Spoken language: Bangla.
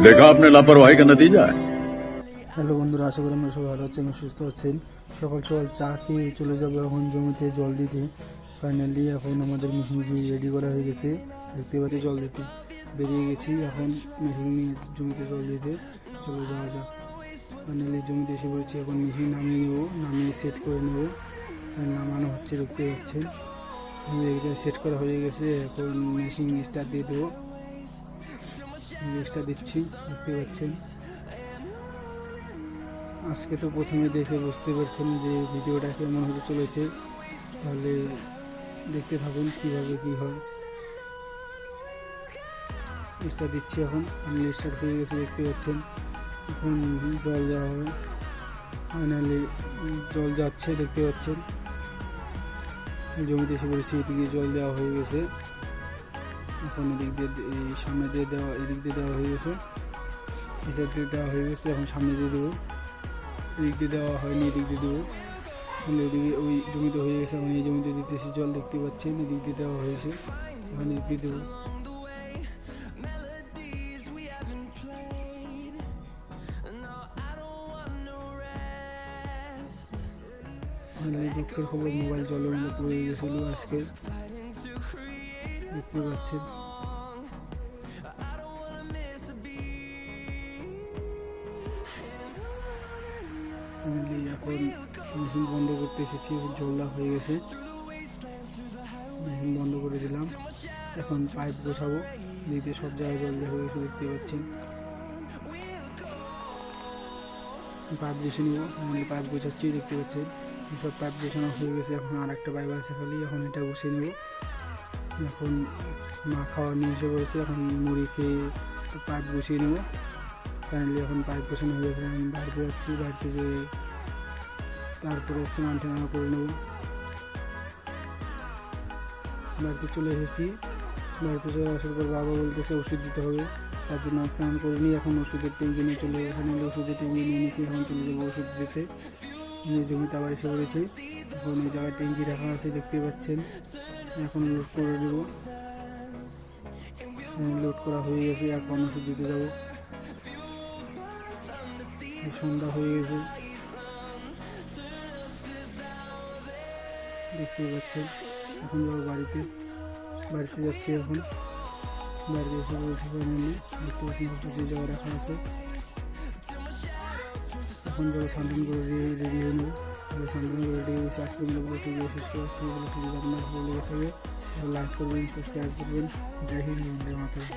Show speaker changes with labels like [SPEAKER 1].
[SPEAKER 1] देखा आपने लापरवाही का नतीजा है।
[SPEAKER 2] হ্যালো বন্ধুরা, আশা করি আমরা সবাই ভালো আছেন এবং সুস্থ আছেন। সকাল সকাল চা খেয়ে চলে যাবো এখন জমিতে জল দিতে। ফাইনালি এখন আমাদের মেশিন রেডি করা হয়ে গেছে, দেখতে পাচ্ছি জল দিতে বেরিয়ে গেছি। এখন মেশিন নিয়ে জমিতে জল দিতে চলে যাওয়া যাক। ফাইনালি জমিতে এসে পড়েছি, এখন মেশিন নামিয়ে নেবো, নামিয়ে সেট করে নেবো। নামানো হচ্ছে, দেখতে পাচ্ছেন সেট করা হয়ে গেছে। এখন মেশিন স্টার্ট দিয়ে দেবো, স্টার্ট দিচ্ছি, দেখতে পাচ্ছেন। আজকে তো প্রথমে দেখে বুঝতে পারছেন যে ভিডিওটা কেমন হতে চলেছে, তাহলে দেখতে থাকুন কীভাবে কী হয়। স্টার্ট দিচ্ছি, এখন স্টার্ট হয়ে গেছে, দেখতে পাচ্ছেন। এখন জল দেওয়া হবে, ফাইনালি জল যাচ্ছে, দেখতে পাচ্ছেন। জমিতে এসে পড়েছি, এদিকে জল দেওয়া হয়ে গেছে। এখন এদিক দিয়ে সামনে দিয়ে দেওয়া, এদিক দিয়ে দেওয়া হয়ে গেছে, এদিক দিয়ে দেওয়া হয়ে গেছে। এখন সামনে দিয়ে দেবো, এদিক দিয়ে দেওয়া হয়নি, এদিক দিয়ে দেবো। এদিকে ওই জমিতে হয়ে গেছে, এখন এই জমিতে দিতেছি জল, দেখতে পাচ্ছেন। এদিক দিয়ে দেওয়া হয়েছে, এখন এদিক দিয়ে দেবো। দুঃখের খবর, মোবাইল জলের মধ্যে পড়ে গেছিল আজকে, দেখতে পাচ্ছেন। এখন মেশিন বন্ধ করতে এসেছি, জলটা হয়ে গেছে, মেশিন বন্ধ করে দিলাম। এখন পাইপ গোছাবো, দিতে সব জায়গায় জল হয়ে গেছে, দেখতে পাচ্ছেন। পাইপ গুছিয়ে নেবো, পাইপ গোছাচ্ছি, দেখতে পাচ্ছেন। সব পাইপ গোছানো হয়ে গেছে, এখন আর একটা পাইপ আছে খালি, এখন এটা গুছিয়ে নেবো। এখন মা খাওয়া নিয়ে এসে পড়েছে, এখন মুড়ি খেয়ে পাইপ গুছিয়ে নেবো। ফাইনালি এখন পাইপ গোছানো হয়ে গেছে, আমি বাড়িতে যাচ্ছি, বাড়িতে যেয়ে তারপরে স্নান টান করে নেব। বাড়িতে চলে এসেছি, বাড়িতে চলে আসার পর বাবা বলতেছে ওষুধ দিতে হবে, তার জন্য স্নান করে নিই। এখন ওষুধের ট্যাঙ্কি নিয়ে চলে, এখানে ওষুধের ট্যাঙ্কি নিয়ে নিয়েছি, এখন চলে যাবো ওষুধ দিতে। জমিতে আবার এসে পড়েছি, এখন এই জায়গায় ট্যাঙ্কি রাখা আছে, দেখতে পাচ্ছেন। এখন লোড করে দেবো, লোড করা হয়ে গেছে। এখন ওষুধ দিতে যাবো, সন্ধ্যা হয়ে গেছে, দেখতে পাচ্ছেন। এখন যাবো বাড়িতে, বাড়িতে যাচ্ছি এখন। বাড়িতে এসে পড়েছি, ফাইনালি দেখতে পাচ্ছি কিছু জায়গা রাখা আছে। এখন যাবো স্নান করে রেডি হয়ে নেবো, তাহলে স্নান করে রেডি হয়ে গেছে। আজকে ভিডিওটি শেষ করে হচ্ছে, ভিডিওটি যদি আপনার ভালো লেগে থাকে লাইক করবেন, সাবস্ক্রাইব করবেন। জয় হিন্দ, বন্দে মাতরম।